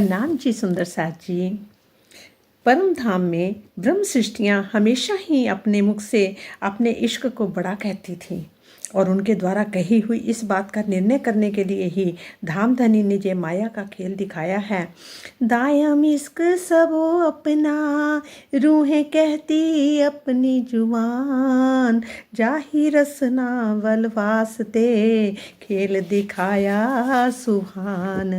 नाम जी सुंदर साथ जी। परम धाम में ब्रह्म सृष्टियाँ हमेशा ही अपने मुख से अपने इश्क को बड़ा कहती थी और उनके द्वारा कही हुई इस बात का निर्णय करने के लिए ही धामधनी ने जे माया का खेल दिखाया है। दायम इश्क सबो अपना, रूहें कहती अपनी जुबान, जाही रसना वल वास्ते खेल दिखाया सुहान।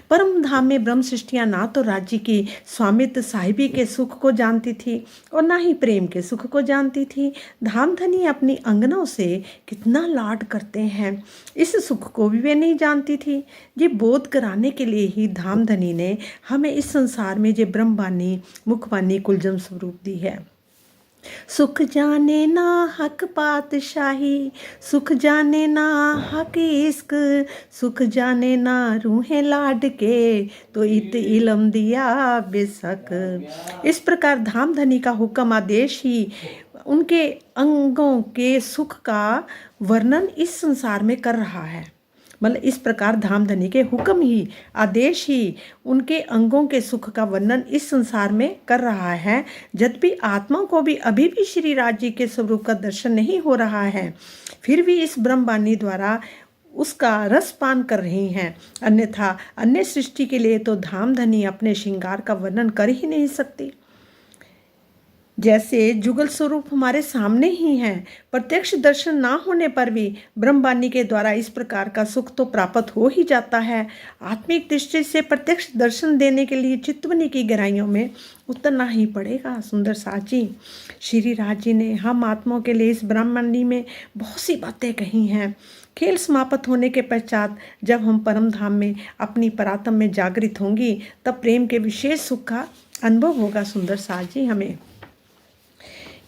परम धाम में ब्रह्म सृष्टियाँ ना तो राज्य की स्वामित्व साहिबी के सुख को जानती थी और ना ही प्रेम के सुख को जानती थी। धामधनी अपनी अंगनों से कितना लाड करते हैं, इस सुख को भी वे नहीं जानती थी। ये बोध कराने के लिए ही धामधनी ने हमें इस संसार में जे ब्रह्मवाणी मुखवाणी कुलजम स्वरूप दी है। सुख जाने ना हक पातशाही, सुख जाने ना हक इश्क, सुख जाने ना रूहें लाड के, तो इत इलम दिया बेशक। इस प्रकार धामधनी का हुक्म आदेश ही उनके अंगों के सुख का वर्णन इस संसार में कर रहा है। मतलब इस प्रकार धामधनी के हुक्म ही आदेश ही उनके अंगों के सुख का वर्णन इस संसार में कर रहा है। यद्यपि आत्मा को भी अभी भी श्री राज जी के स्वरूप का दर्शन नहीं हो रहा है, फिर भी इस ब्रह्मवाणी द्वारा उसका रस पान कर रही हैं। अन्यथा अन्य सृष्टि के लिए तो धामधनी अपने श्रृंगार का वर्णन कर ही नहीं सकती। जैसे जुगल स्वरूप हमारे सामने ही हैं, प्रत्यक्ष दर्शन ना होने पर भी ब्रह्मवाणी के द्वारा इस प्रकार का सुख तो प्राप्त हो ही जाता है। आत्मिक दृष्टि से प्रत्यक्ष दर्शन देने के लिए चित्तवनी की गहराइयों में उतरना ही पड़ेगा। सुंदर साथ जी, श्री राज जी ने हम आत्माओं के लिए इस ब्रह्मवाणी में बहुत सी बातें कही हैं। खेल समाप्त होने के पश्चात जब हम परम धाम में अपनी परात्म में जागृत होंगी, तब प्रेम के विशेष सुख का अनुभव होगा। सुंदर साथ जी हमें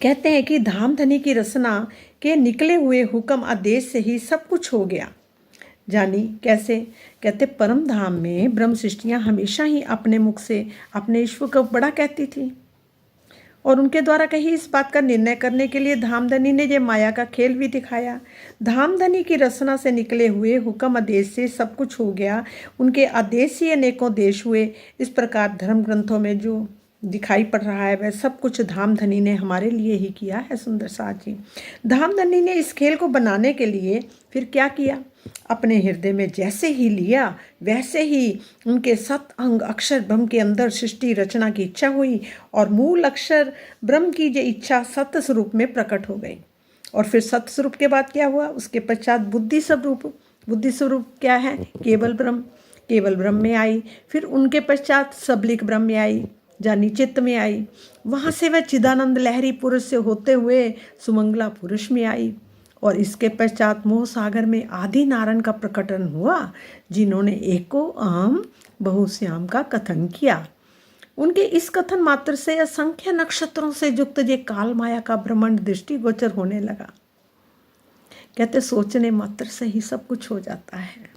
कहते हैं कि धामधनी की रचना के निकले हुए हुक्म आदेश से ही सब कुछ हो गया। जानी कैसे? कहते परम धाम में ब्रह्म सृष्टियाँ हमेशा ही अपने मुख से अपने ईश्वर को बड़ा कहती थी और उनके द्वारा कही इस बात का निर्णय करने के लिए धामधनी ने ये माया का खेल भी दिखाया। धामधनी की रचना से निकले हुए हुक्म आदेश से सब कुछ हो गया। उनके आदेश ही अनेकों देश हुए। इस प्रकार धर्म ग्रंथों में जो दिखाई पड़ रहा है वह सब कुछ धामधनी ने हमारे लिए ही किया है। सुंदर साथ जी, धामधनी ने इस खेल को बनाने के लिए फिर क्या किया? अपने हृदय में जैसे ही लिया वैसे ही उनके सत अंग अक्षर ब्रह्म के अंदर सृष्टि रचना की इच्छा हुई और मूल अक्षर ब्रह्म की जो इच्छा सत्य स्वरूप में प्रकट हो गई। और फिर सत्य स्वरूप के बाद क्या हुआ? उसके पश्चात बुद्धि स्वरूप। बुद्धि स्वरूप क्या है? केवल ब्रह्म। केवल ब्रह्म में आई। फिर उनके पश्चात सबलिक ब्रह्म में आई, जानी चित्त में आई। वहाँ से वह चिदानंद लहरी पुरुष से होते हुए सुमंगला पुरुष में आई और इसके पश्चात मोह सागर में आदि नारायण का प्रकटन हुआ, जिन्होंने एको अहम बहुश्याम का कथन किया। उनके इस कथन मात्र से असंख्य नक्षत्रों से युक्त ये काल माया का ब्रह्मांड दृष्टिगोचर होने लगा। कहते सोचने मात्र से ही सब कुछ हो जाता है।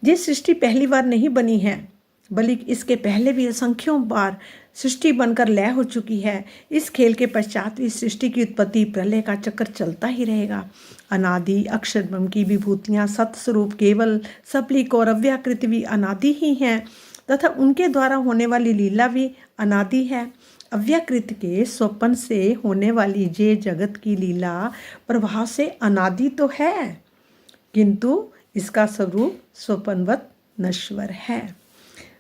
ये सृष्टि पहली बार नहीं बनी है, बल्कि इसके पहले भी असंख्यों बार सृष्टि बनकर लय हो चुकी है। इस खेल के पश्चात भी सृष्टि की उत्पत्ति प्रलय का चक्कर चलता ही रहेगा। अनादि अक्षर ब्रह्म की विभूतियाँ सत्स्वरूप केवल सबलिक और अव्याकृत भी अनादि ही हैं तथा उनके द्वारा होने वाली लीला भी अनादि है। अव्याकृत के स्वपन से होने वाली जे जगत की लीला प्रभाव से अनादि तो है, किंतु इसका स्वरूप स्वपनवत नश्वर है।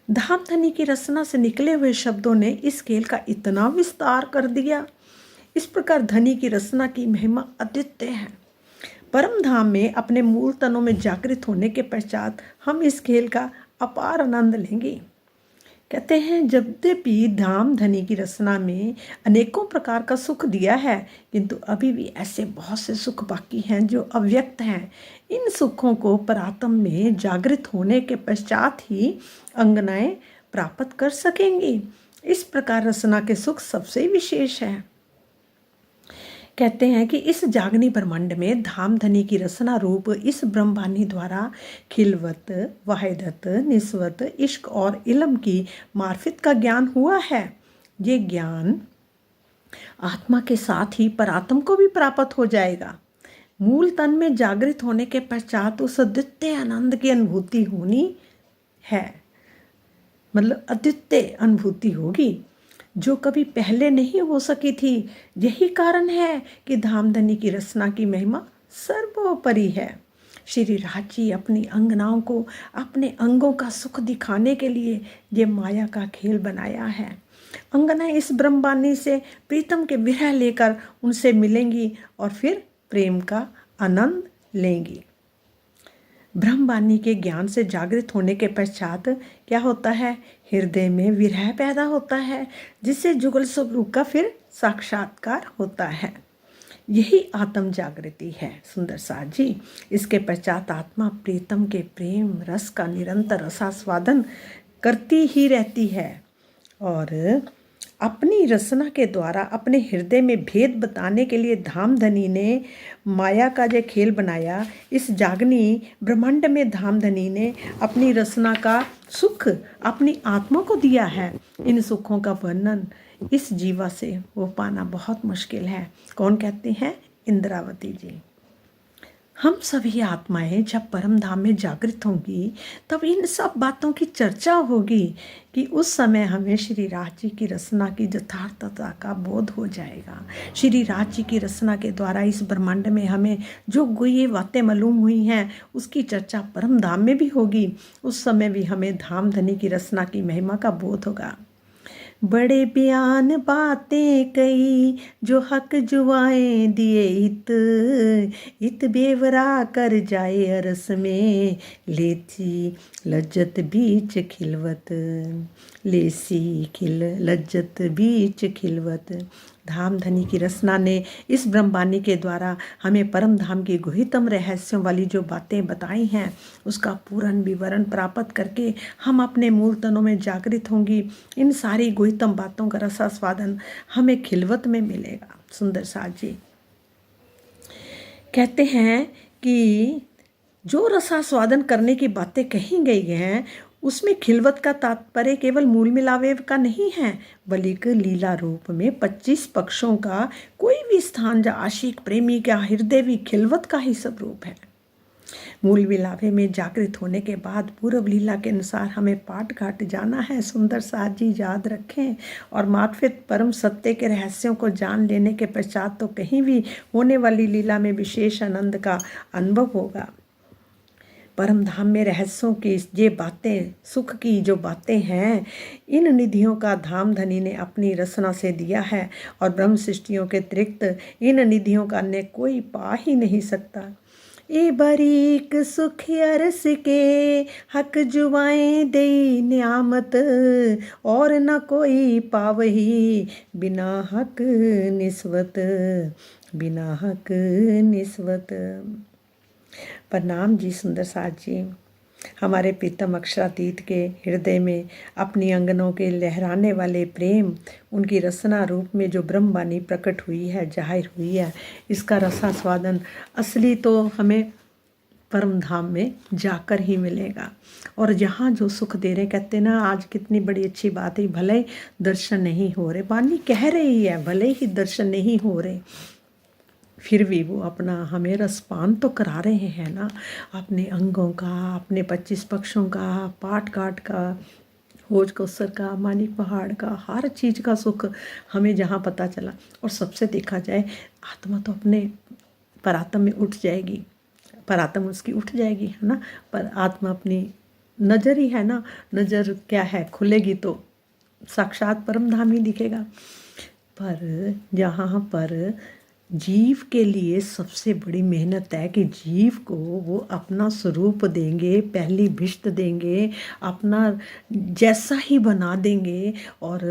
धामधनी की रचना से निकले हुए शब्दों ने इस खेल का इतना विस्तार कर दिया। इस प्रकार धनी की रचना की महिमा अद्वितीय है। परम धाम में अपने मूल तनों में जागृत होने के पश्चात हम इस खेल का अपार आनंद लेंगे। कहते हैं यद्यपि धामधनी की रचना में अनेकों प्रकार का सुख दिया है, किंतु अभी भी ऐसे बहुत से सुख बाकी हैं जो अव्यक्त हैं। इन सुखों को परात्म में जागृत होने के पश्चात ही अंगनाएं प्राप्त कर सकेंगी। इस प्रकार रचना के सुख सबसे विशेष है। कहते हैं कि इस जागनी ब्रह्मांड में धामधनी की रचना रूप इस ब्रह्मवाणी द्वारा खिलवत, वाहिदत, निस्वत, इश्क और इल्म की मार्फत का ज्ञान हुआ है। ये ज्ञान आत्मा के साथ ही परात्म को भी प्राप्त हो जाएगा। मूल तन में जागृत होने के पश्चात उस अद्वितीय आनंद की अनुभूति होनी है। मतलब अद्वितीय अनुभूति होगी जो कभी पहले नहीं हो सकी थी। यही कारण है कि धामधनी की रचना की महिमा सर्वोपरि है। श्री राज जी अपनी अंगनाओं को अपने अंगों का सुख दिखाने के लिए ये माया का खेल बनाया है। अंगना इस ब्रह्मबानी से प्रीतम के विरह लेकर उनसे मिलेंगी और फिर प्रेम का आनंद लेंगी। ब्रह्मबानी के ज्ञान से जागृत होने के पश्चात क्या होता है? हृदय में विरह पैदा होता है, जिससे जुगल स्वरूप का फिर साक्षात्कार होता है। यही आत्म जागृति है सुंदर साथ जी। इसके पश्चात आत्मा प्रीतम के प्रेम रस का निरंतर रसास्वादन करती ही रहती है और अपनी रचना के द्वारा अपने हृदय में भेद बताने के लिए धामधनी ने माया का जो खेल बनाया। इस जागनी ब्रह्मांड में धामधनी ने अपनी रचना का सुख अपनी आत्मा को दिया है। इन सुखों का वर्णन इस जीवा से वो पाना बहुत मुश्किल है। कौन कहते हैं? इंद्रावती जी। हम सभी आत्माएं जब परम धाम में जागृत होंगी तब इन सब बातों की चर्चा होगी कि उस समय हमें श्री राज जी की रचना की यथार्थता का बोध हो जाएगा। श्री राज जी की रचना के द्वारा इस ब्रह्मांड में हमें जो ये बातें मालूम हुई हैं उसकी चर्चा परम धाम में भी होगी। उस समय भी हमें धामधनी की रचना की महिमा का बोध होगा। बड़े बयान बातें कई जो हक जुआएं दिए इत बेवरा कर जाए अरस में लेती लज्जत बीच खिलवत लेसी खिल लज्जत बीच खिलवत। धामधनी की रचना ने इस ब्रह्मबानी के द्वारा हमें परम धाम की गुहितम रहस्यों वाली जो बातें बताई हैं उसका पूर्ण विवरण प्राप्त करके हम अपने मूल तनों में जागृत होंगी। इन सारी गुहितम बातों का रसास्वादन हमें खिलवत में मिलेगा। सुंदर साथ जी कहते हैं कि जो रसास्वादन करने की बातें कही गई हैं उसमें खिलवत का तात्पर्य केवल मूल मिलावे का नहीं है, बल्कि लीला रूप में 25 पक्षों का कोई भी स्थान जहाँ आशिक प्रेमी का हृदय भी खिलवत का ही स्वरूप है। मूल मिलावे में जागृत होने के बाद पूर्व लीला के अनुसार हमें पाठ घाट जाना है। सुंदर साथ जी याद रखें। और मार्फत परम सत्य के रहस्यों को जान लेने के पश्चात तो कहीं भी होने वाली लीला में विशेष आनंद का अनुभव होगा। परम धाम में रहस्यों की ये बातें, सुख की जो बातें हैं, इन निधियों का धामधनी ने अपनी रचना से दिया है और ब्रह्म सृष्टियों के अतिरिक्त इन निधियों का अन्य कोई पा ही नहीं सकता। ए बारीक सुख अरस के हक जुआएं दे नियामत और न कोई पावही बिना हक निस्वत बिना हक निस्वत। प्रणाम जी सुंदर साथ जी। हमारे प्रीतम अक्षरातीत के हृदय में अपनी अंगनों के लहराने वाले प्रेम, उनकी रचना रूप में जो ब्रह्मबानी प्रकट हुई है, जाहिर हुई है, इसका रसास्वादन असली तो हमें परम धाम में जाकर ही मिलेगा। और यहाँ जो सुख दे रहे, कहते ना आज कितनी बड़ी अच्छी बात है, भले ही दर्शन नहीं हो रहे, बानी कह रही है भले ही दर्शन नहीं हो रहे, फिर भी वो अपना हमें रसपान तो करा रहे हैं ना, अपने अंगों का, अपने 25 पक्षों का, पाट काट का, होज कोसर का, मानिक पहाड़ का, हर चीज़ का सुख हमें जहाँ पता चला। और सबसे देखा जाए आत्मा तो अपने परात्म में उठ जाएगी, परात्म उसकी उठ जाएगी, है ना, पर आत्मा अपनी नज़र ही है ना, नज़र क्या है, खुलेगी तो साक्षात परम धाम ही दिखेगा। पर जहाँ पर जीव के लिए सबसे बड़ी मेहनत है कि जीव को वो अपना स्वरूप देंगे, पहली भिष्ट देंगे, अपना जैसा ही बना देंगे और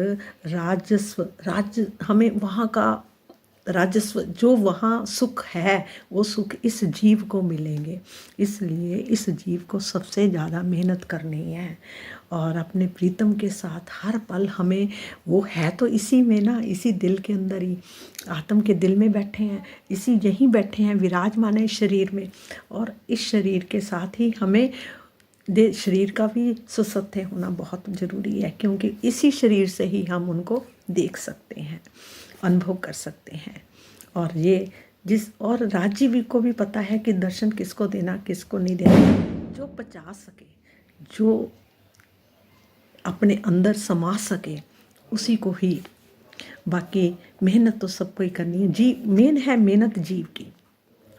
राज्य हमें वहाँ का राजस्व जो वहाँ सुख है वो सुख इस जीव को मिलेंगे। इसलिए इस जीव को सबसे ज़्यादा मेहनत करनी है और अपने प्रीतम के साथ हर पल हमें, वो है तो इसी में ना, इसी दिल के अंदर ही, आत्म के दिल में बैठे हैं, इसी यहीं बैठे हैं, विराजमान है इस शरीर में। और इस शरीर के साथ ही हमें शरीर का भी सुसत्य होना बहुत ज़रूरी है, क्योंकि इसी शरीर से ही हम उनको देख सकते हैं, अनुभव कर सकते हैं। और ये और राजीव को भी पता है कि दर्शन किसको देना किसको नहीं देना, जो पचा सके, जो अपने अंदर समा सके, उसी को ही। बाकी मेहनत तो सबको ही करनी है। जीव मेन है मेहनत जीव की।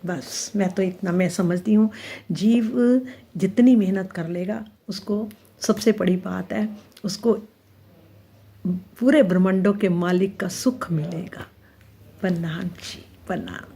बस मैं तो इतना मैं समझती हूँ, जीव जितनी मेहनत कर लेगा उसको सबसे बड़ी बात है, उसको पूरे ब्रह्मांडों के मालिक का सुख मिलेगा। प्रणाम जी, प्रणाम।